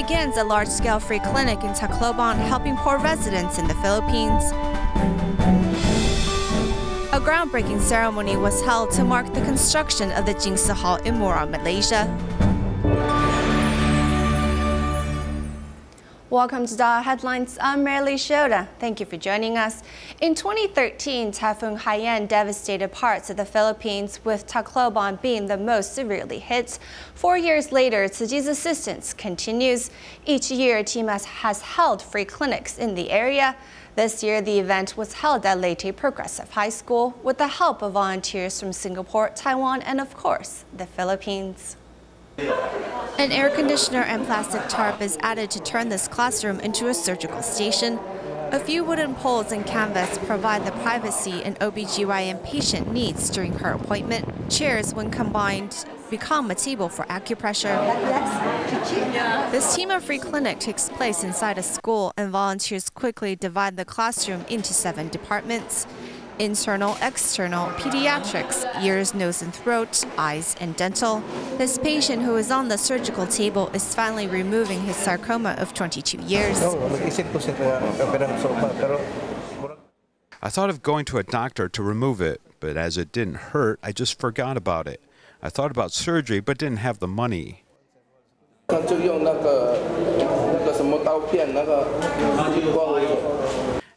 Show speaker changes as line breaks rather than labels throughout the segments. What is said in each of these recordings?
begins a large-scale free clinic in Tacloban helping poor residents in the Philippines. A groundbreaking ceremony was held to mark the construction of the Jing Si Hall in Muar, Malaysia. Welcome to DaAi Headlines. I'm Malaysia. Thank you for joining us. In 2013, Typhoon Haiyan devastated parts of the Philippines, with Tacloban being the most severely hit. 4 years later, Tzuji's assistance continues. Each year, TIMA has held free clinics in the area. This year, the event was held at Leyte Progressive High School with the help of volunteers from Singapore, Taiwan, and of course, the Philippines. An air conditioner and plastic tarp is added to turn this classroom into a surgical station. A few wooden poles and canvas provide the privacy an OBGYN patient needs during her appointment. Chairs, when combined, become a table for acupressure. This TIMA-free clinic takes place inside a school, and volunteers quickly divide the classroom into 7 departments: internal, external, pediatrics, ears, nose and throat, eyes, and dental. This patient, who is on the surgical table, is finally removing his sarcoma of 22 years.
I thought of going to a doctor to remove it, but as it didn't hurt, I just forgot about it. I thought about surgery, but didn't have the money.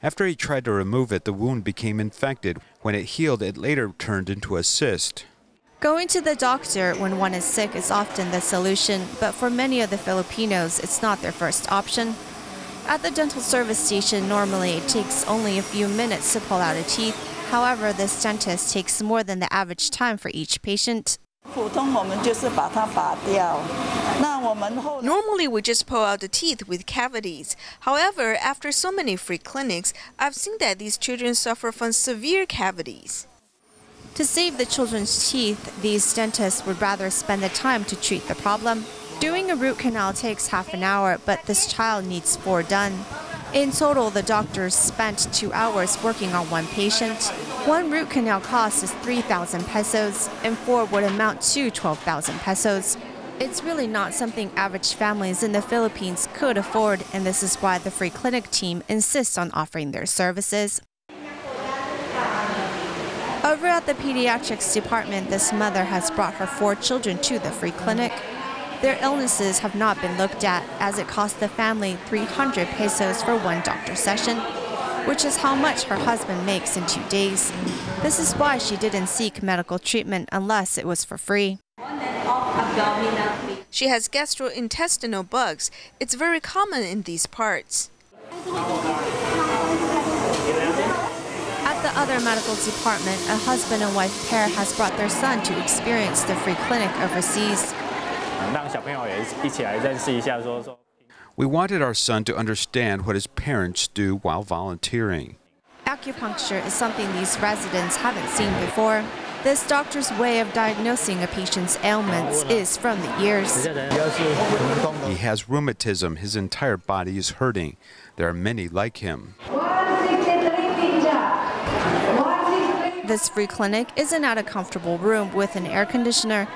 After he tried to remove it, the wound became infected. When it healed, it later turned into a cyst.
Going to the doctor when one is sick is often the solution, but for many of the Filipinos, it's not their first option. At the dental service station, normally it takes only a few minutes to pull out a tooth. However, this dentist takes more than the average time for each patient.
Normally, we just pull out the teeth with cavities. However, after so many free clinics, I've seen that these children suffer from severe cavities.
To save the children's teeth, these dentists would rather spend the time to treat the problem. Doing a root canal takes half an hour, but this child needs 4 done. In total, the doctors spent 2 hours working on one patient. One root canal cost is 3,000 pesos, and 4 would amount to 12,000 pesos. It's really not something average families in the Philippines could afford, and this is why the free clinic team insists on offering their services. Over at the pediatrics department, this mother has brought her 4 children to the free clinic. Their illnesses have not been looked at, as it cost the family 300 pesos for one doctor session, which is how much her husband makes in 2 days. This is why she didn't seek medical treatment unless it was for free.
She has gastrointestinal bugs. It's very common in these parts.
At the other medical department, a husband and wife pair has brought their son to experience the free clinic overseas.
We wanted our son to understand what his parents do while volunteering.
Acupuncture is something these residents haven't seen before. This doctor's way of diagnosing a patient's ailments is from the ears.
He has rheumatism. His entire body is hurting. There are many like him.
This free clinic isn't at a comfortable room with an air conditioner,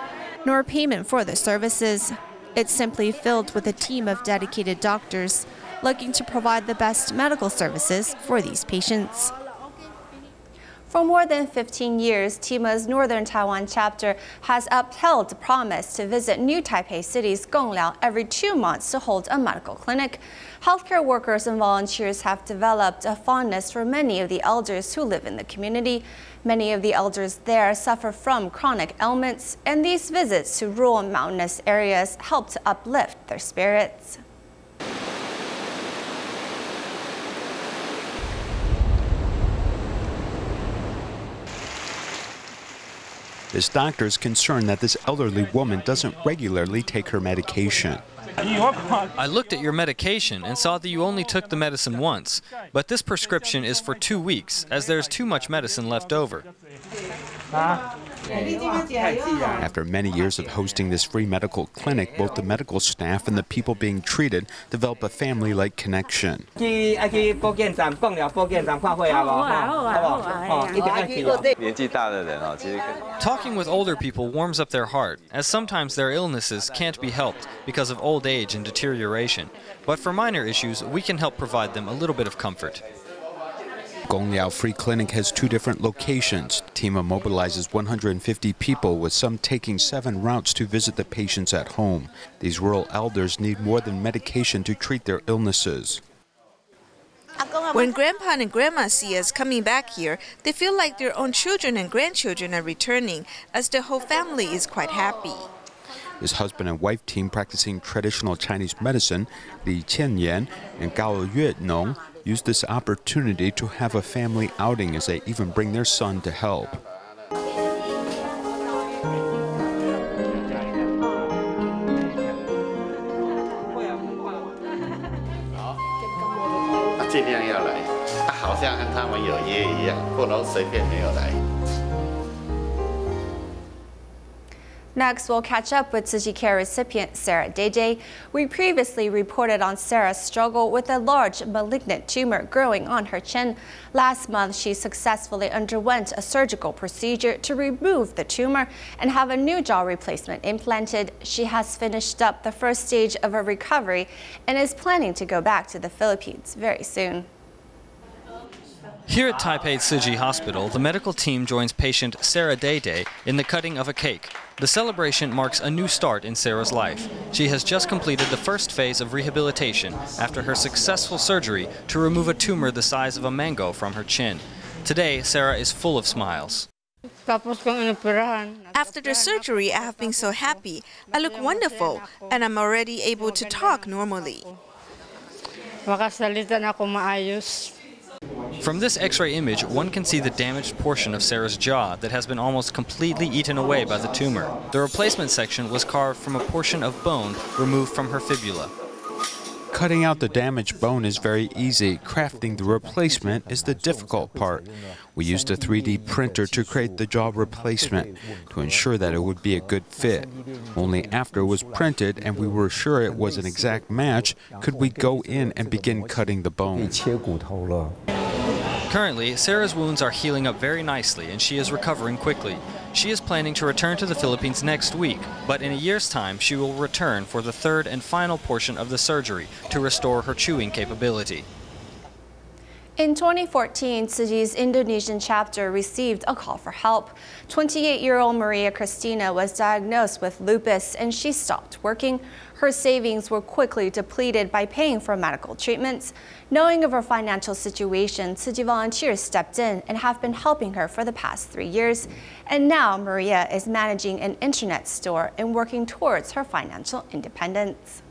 nor payment for the services. It's simply filled with a team of dedicated doctors looking to provide the best medical services for these patients. For more than 15 years, TIMA's Northern Taiwan chapter has upheld the promise to visit New Taipei City's Gongliao every 2 months to hold a medical clinic. Healthcare workers and volunteers have developed a fondness for many of the elders who live in the community. Many of the elders there suffer from chronic ailments, and these visits to rural and mountainous areas help to uplift their spirits.
This doctor is concerned that this elderly woman doesn't regularly take her medication.
I looked at your medication and saw that you only took the medicine once, but this prescription is for 2 weeks, as there's too much medicine left over.
After many years of hosting this free medical clinic, both the medical staff and the people being treated develop a family-like connection.
Talking with older people warms up their heart, as sometimes their illnesses can't be helped because of old age and deterioration. But for minor issues, we can help provide them a little bit of comfort.
Gong Liao Free Clinic has 2 different locations. TIMA mobilizes 150 people, with some taking 7 routes to visit the patients at home. These rural elders need more than medication to treat their illnesses.
When Grandpa and Grandma see us coming back here, they feel like their own children and grandchildren are returning, as the whole family is quite happy.
This husband and wife team practicing traditional Chinese medicine, Li Qianyan and Gao Yuenong, use this opportunity to have a family outing as they even bring their son to help.
Next, we'll catch up with Tzu Chi Care recipient Sarah DaAi. We previously reported on Sarah's struggle with a large malignant tumor growing on her chin. Last month, she successfully underwent a surgical procedure to remove the tumor and have a new jaw replacement implanted. She has finished up the first stage of her recovery and is planning to go back to the Philippines very soon.
Here at Taipei Tzu Chi Hospital, the medical team joins patient Sarah DaAi in the cutting of a cake. The celebration marks a new start in Sarah's life. She has just completed the first phase of rehabilitation after her successful surgery to remove a tumor the size of a mango from her chin. Today, Sarah is full of smiles.
After the surgery, I have been so happy. I look wonderful, and I'm already able to talk normally.
From this X-ray image, one can see the damaged portion of Sarah's jaw that has been almost completely eaten away by the tumor. The replacement section was carved from a portion of bone removed from her fibula.
Cutting out the damaged bone is very easy. Crafting the replacement is the difficult part. We used a 3D printer to create the jaw replacement to ensure that it would be a good fit. Only after it was printed and we were sure it was an exact match could we go in and begin cutting the bone.
Currently, Sarah's wounds are healing up very nicely and she is recovering quickly. She is planning to return to the Philippines next week, but in a year's time she will return for the third and final portion of the surgery to restore her chewing capability.
In 2014, Tzu Chi's Indonesian chapter received a call for help. 28-year-old Maria Cristina was diagnosed with lupus and she stopped working. Her savings were quickly depleted by paying for medical treatments. Knowing of her financial situation, Tzu Chi volunteers stepped in and have been helping her for the past 3 years. And now Maria is managing an internet store and working towards her financial independence.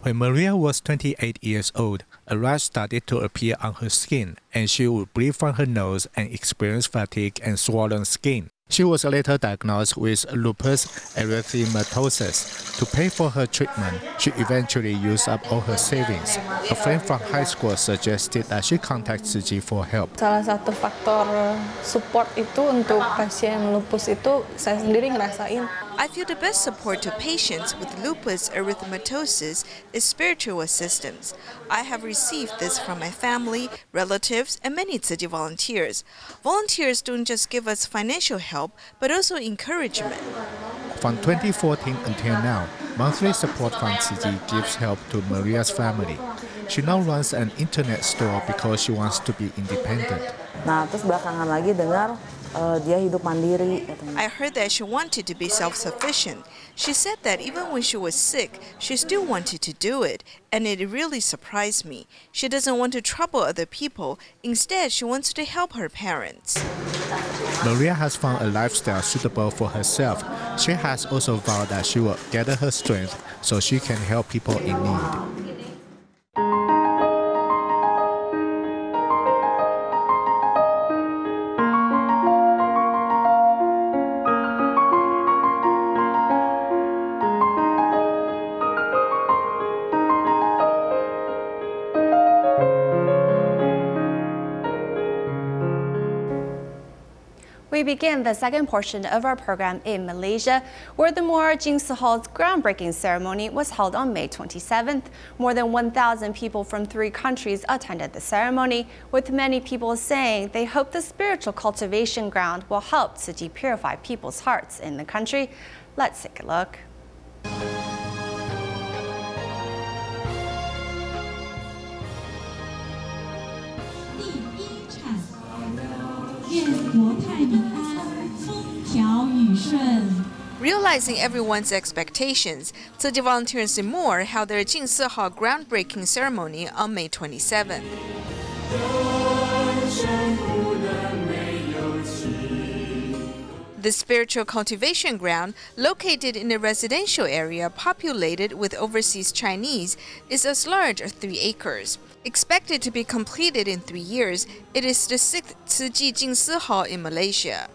When Maria was 28 years old, a rash started to appear on her skin, and she would breathe from her nose and experience fatigue and swollen skin. She was later diagnosed with lupus erythematosus. To pay for her treatment, she eventually used up all her savings. A friend from high school suggested that she contact Tzu Chi for help.
Salah satu faktor support itu untuk pasien lupus itu saya sendiri ngerasain.
I feel the best support to patients with lupus erythematosus is spiritual assistance. I have received this from my family, relatives, and many Tzu Chi volunteers. Volunteers don't just give us financial help, but also encouragement.
From 2014 until now, monthly support from Tzu Chi gives help to Maria's family. She now runs an internet store because she wants to be independent.
Nah, terus belakangan lagi dengar dia hidup mandiri.
I heard that she wanted to be self-sufficient. She said that even when she was sick, she still wanted to do it, and it really surprised me. She doesn't want to trouble other people. Instead, she wants to help her parents.
Maria has found a lifestyle suitable for herself. She has also vowed that she will gather her strength so she can help people in need.
We begin the second portion of our program in Malaysia, where the Muar Jing Si Hall's groundbreaking ceremony was held on May 27th. More than 1,000 people from 3 countries attended the ceremony, with many people saying they hope the spiritual cultivation ground will help Tzu Chi purify people's hearts in the country. Let's take a look.
Realizing everyone's expectations, Tzu Chi volunteers in Muar held their Jing Si Hall groundbreaking ceremony on May 27th. The spiritual cultivation ground, located in a residential area populated with overseas Chinese, is as large as 3 acres. Expected to be completed in 3 years, it is the 6th Tzu Chi Jing Si Hall in Malaysia.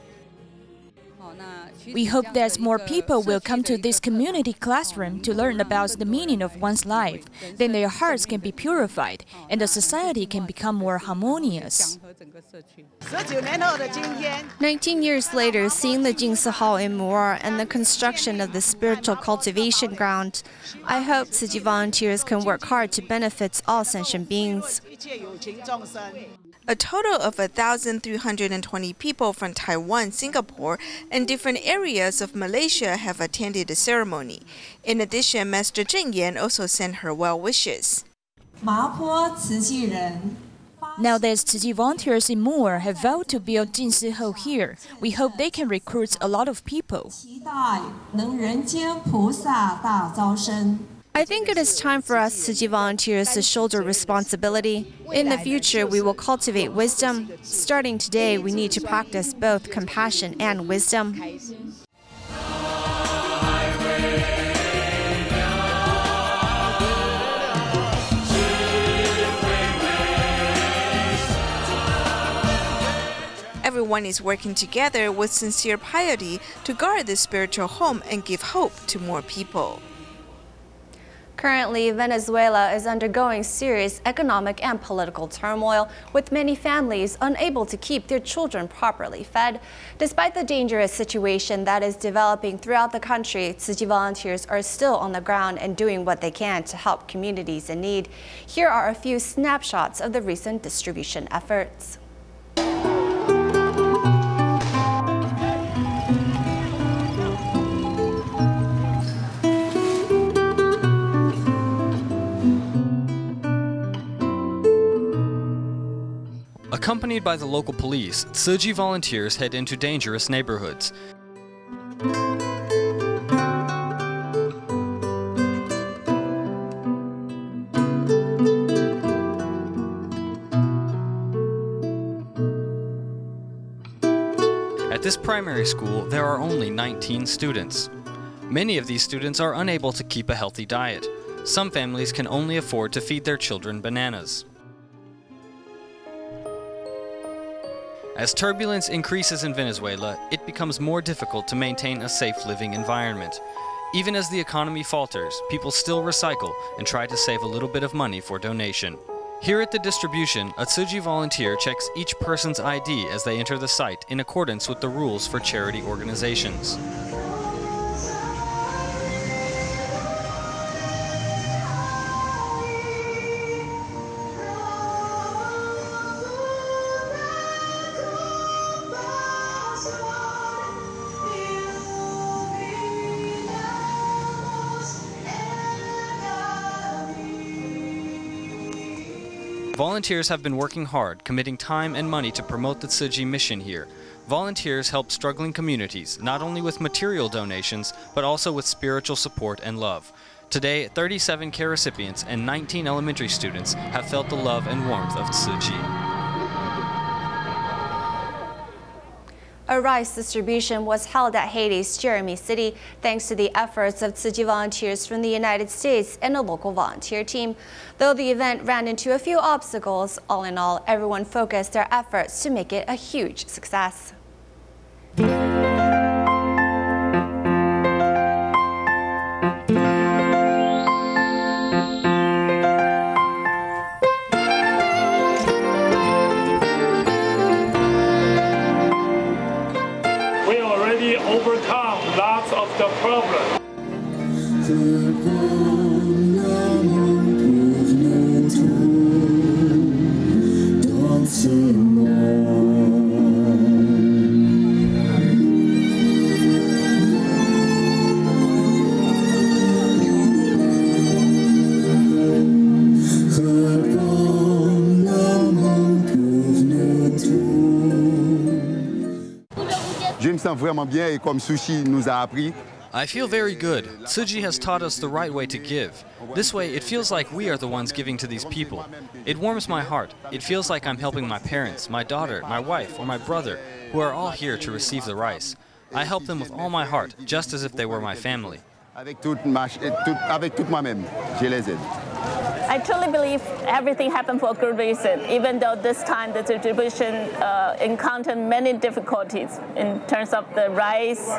We hope that more people will come to this community classroom to learn about the meaning of one's life. Then their hearts can be purified and the society can become more harmonious.
19 years later, seeing the Jing Si Hall in Muar and the construction of the spiritual cultivation ground, I hope Tzu Chi volunteers can work hard to benefit all sentient beings.
A total of 1,320 people from Taiwan, Singapore, and different areas of Malaysia have attended the ceremony. In addition, Master Zheng Yan also sent her well wishes.
Now that Tzu Chi volunteers in Muar have vowed to build Jing Si Hall here, we hope they can recruit a lot of people.
I think it is time for us Tzu Chi volunteers to shoulder responsibility. In the future, we will cultivate wisdom. Starting today, we need to practice both compassion and wisdom.
Everyone is working together with sincere piety to guard the spiritual home and give hope to more people.
Currently, Venezuela is undergoing serious economic and political turmoil, with many families unable to keep their children properly fed. Despite the dangerous situation that is developing throughout the country, Tzu Chi volunteers are still on the ground and doing what they can to help communities in need. Here are a few snapshots of the recent distribution efforts.
Accompanied by the local police, Tzu Chi volunteers head into dangerous neighborhoods. At this primary school, there are only 19 students. Many of these students are unable to keep a healthy diet. Some families can only afford to feed their children bananas. As turbulence increases in Venezuela, it becomes more difficult to maintain a safe living environment. Even as the economy falters, people still recycle and try to save a little bit of money for donation. Here at the distribution, a Tzu Chi volunteer checks each person's ID as they enter the site in accordance with the rules for charity organizations. Volunteers have been working hard, committing time and money to promote the Tzu Chi mission here. Volunteers help struggling communities, not only with material donations, but also with spiritual support and love. Today, 37 care recipients and 19 elementary students have felt the love and warmth of Tzu Chi.
A rice distribution was held at Haiti's Jeremy City thanks to the efforts of Tzu Chi volunteers from the United States and a local volunteer team. Though the event ran into a few obstacles, all in all, everyone focused their efforts to make it a huge success.
Je me sens vraiment bien et comme Sushi nous a appris.
I feel very good. Tzu Chi has taught us the right way to give. This way, it feels like we are the ones giving to these people. It warms my heart. It feels like I'm helping my parents, my daughter, my wife, or my brother, who are all here to receive the rice. I help them with all my heart, just as if they were my family.
Avec toute moi-même, je les aide.
I truly believe everything happened for a good reason, even though this time the distribution encountered many difficulties in terms of the rice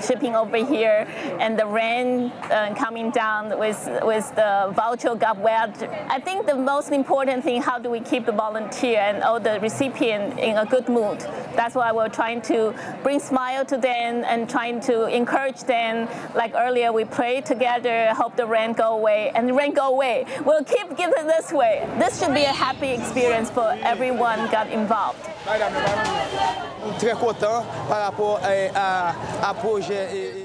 shipping over here, and the rain coming down with the voucher got wet. I think the most important thing, how do we keep the volunteer and all the recipient in a good mood? That's why we're trying to bring smile to them and trying to encourage them. Like earlier, we prayed together, hope the rain go away, and the rain go away. We'll keep giving this way. This should be a happy experience for everyone got involved.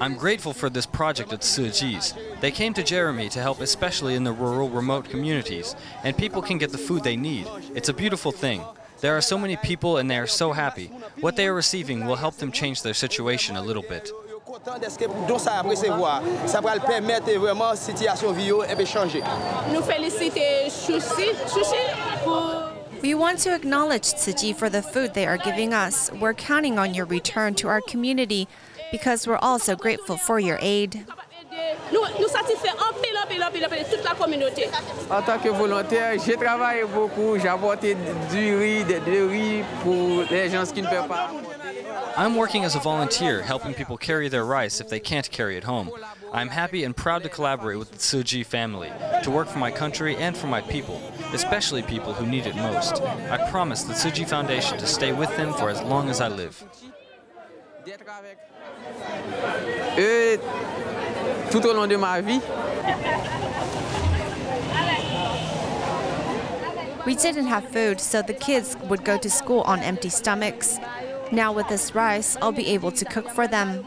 I'm grateful for this project at Tzu Chi's. They came to Jeremy to help especially in the rural, remote communities, and people can get the food they need. It's a beautiful thing. There are so many people and they are so happy. What they are receiving will help them change their situation a little bit.
We want to acknowledge Tzu Chi for the food they are giving us. We're counting on your return to our community because we're all so grateful for your aid.
En tant que volontaire, j'ai travaillé beaucoup, j'ai apporté du riz, des riz pour les gens qui ne peuvent pas.
I'm working as a volunteer, helping people carry their rice if they can't carry it home. I'm happy and proud to collaborate with the Tzu Chi family, to work for my country and for my people, especially people who need it most. I promise the Tzu Chi Foundation to stay with them for as long as I live.
Tout au long de ma vie.
We didn't have food, so the kids would go to school on empty stomachs. Now with this rice, I'll be able to cook for them.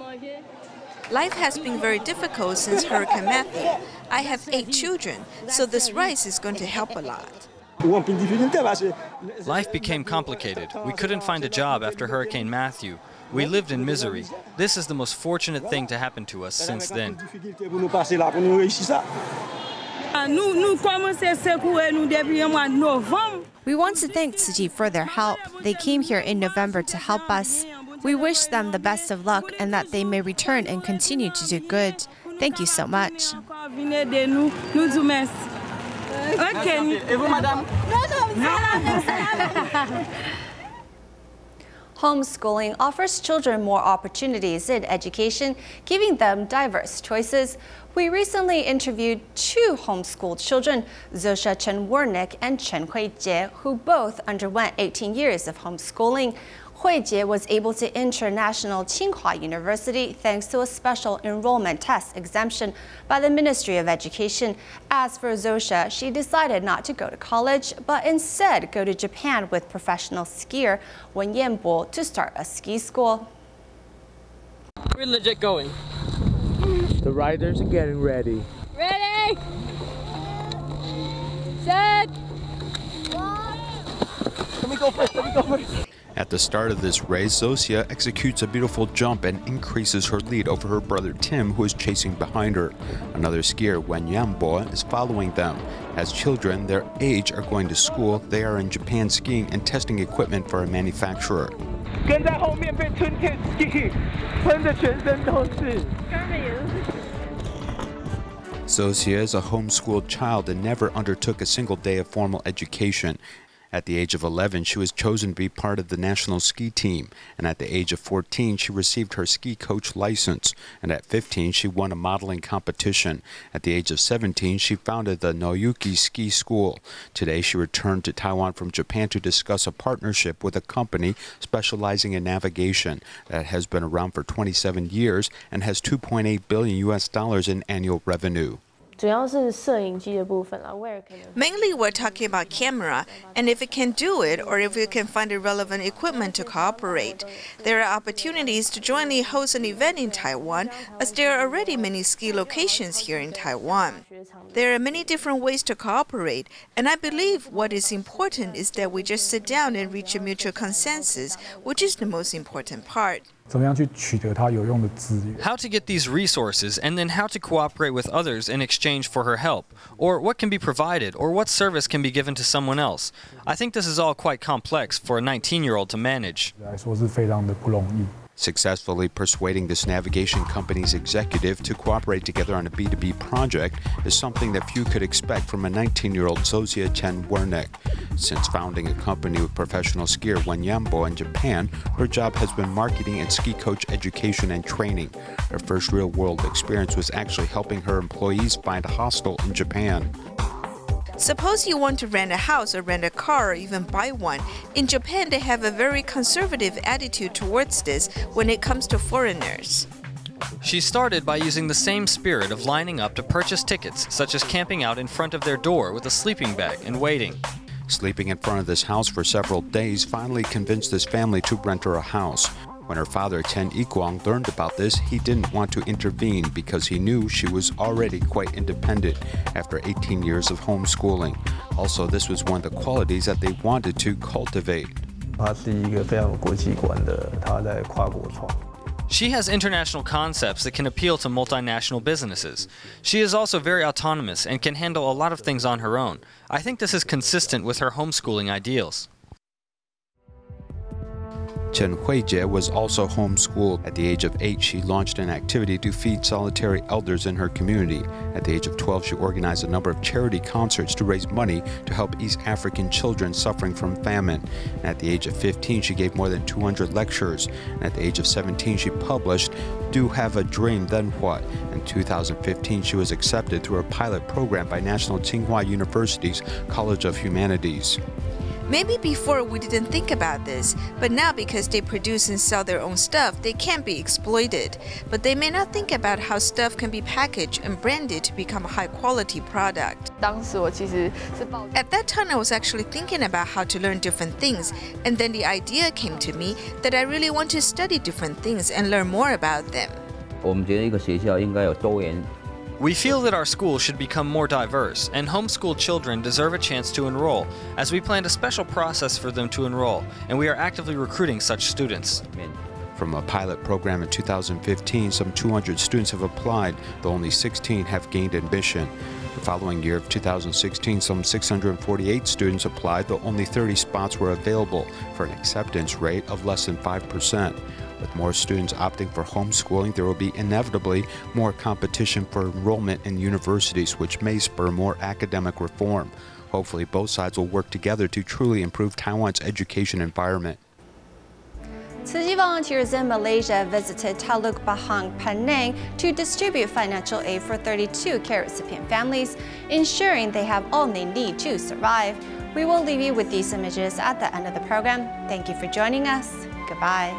Life has been very difficult since Hurricane Matthew. I have 8 children, so this rice is going to help a lot.
Life became complicated. We couldn't find a job after Hurricane Matthew. We lived in misery. This is the most fortunate thing to happen to us since then.
We want to thank Tzu Chi for their help. They came here in November to help us. We wish them the best of luck and that they may return and continue to do good. Thank you so much. Homeschooling offers children more opportunities in education, giving them diverse choices. We recently interviewed 2 homeschooled children, Zosha Chen Warnick and Chen Huijie, who both underwent 18 years of homeschooling. Huijie was able to enter National Tsinghua University thanks to a special enrollment test exemption by the Ministry of Education. As for Zosha, she decided not to go to college, but instead go to Japan with professional skier Wen Yanbo to start a ski school.
We're legit going.
The riders are getting ready.
Ready? Set.
Let me go first.
At the start of this race, Zosia executes a beautiful jump and increases her lead over her brother Tim, who is chasing behind her. Another skier, Wen Yanbo, is following them. As children their age are going to school, they are in Japan skiing and testing equipment for a manufacturer. Zosia is a homeschooled child and never undertook a single day of formal education. At the age of 11, she was chosen to be part of the national ski team, and at the age of 14, she received her ski coach license, and at 15, she won a modeling competition. At the age of 17, she founded the Noyuki Ski School. Today, she returned to Taiwan from Japan to discuss a partnership with a company specializing in navigation that has been around for 27 years and has $2.8 billion in annual revenue.
Mainly, we're talking about camera, and if it can do it, or if we can find the relevant equipment to cooperate. There are opportunities to jointly host an event in Taiwan, as there are already many ski locations here in Taiwan. There are many different ways to cooperate, and I believe what is important is that we just sit down and reach a mutual consensus, which is the most important part.
How to get these resources, and then how to cooperate with others in exchange for her help, or what can be provided, or what service can be given to someone else. I think this is all quite complex for a 19-year-old to manage.
Successfully persuading this navigation company's executive to cooperate together on a B2B project is something that few could expect from a 19-year-old Zosya Chen Wernick. Since founding a company with professional skier Wen Yambo in Japan, her job has been marketing and ski coach education and training. Her first real-world experience was actually helping her employees find a hostel in Japan.
Suppose you want to rent a house or rent a car or even buy one. In Japan, they have a very conservative attitude towards this when it comes to foreigners.
She started by using the same spirit of lining up to purchase tickets, such as camping out in front of their door with a sleeping bag and waiting.
Sleeping in front of this house for several days finally convinced this family to rent her a house. When her father, Chen Yikwang, learned about this, he didn't want to intervene because he knew she was already quite independent after 18 years of homeschooling. Also, this was one of the qualities that they wanted to cultivate.
She has international concepts that can appeal to multinational businesses. She is also very autonomous and can handle a lot of things on her own. I think this is consistent with her homeschooling ideals.
Chen Huijie was also homeschooled. At the age of 8, she launched an activity to feed solitary elders in her community. At the age of 12, she organized a number of charity concerts to raise money to help East African children suffering from famine. And at the age of 15, she gave more than 200 lectures. And at the age of 17, she published Do Have a Dream, Then What? In 2015, she was accepted through a pilot program by National Tsinghua University's College of Humanities.
Maybe before we didn't think about this, but now because they produce and sell their own stuff, they can't be exploited. But they may not think about how stuff can be packaged and branded to become a high-quality product. At that time, I was actually thinking about how to learn different things, and then the idea came to me that I really want to study different things and learn more about them.
We feel that our school should become more diverse, and homeschooled children deserve a chance to enroll, as we planned a special process for them to enroll, and we are actively recruiting such students.
From a pilot program in 2015, some 200 students have applied, though only 16 have gained admission. The following year of 2016, some 648 students applied, though only 30 spots were available, for an acceptance rate of less than 5%. With more students opting for homeschooling, there will be inevitably more competition for enrollment in universities, which may spur more academic reform. Hopefully, both sides will work together to truly improve Taiwan's education environment.
Tzu Chi volunteers in Malaysia visited Tacloban, Penang to distribute financial aid for 32 care recipient families, ensuring they have all they need to survive. We will leave you with these images at the end of the program. Thank you for joining us. Goodbye.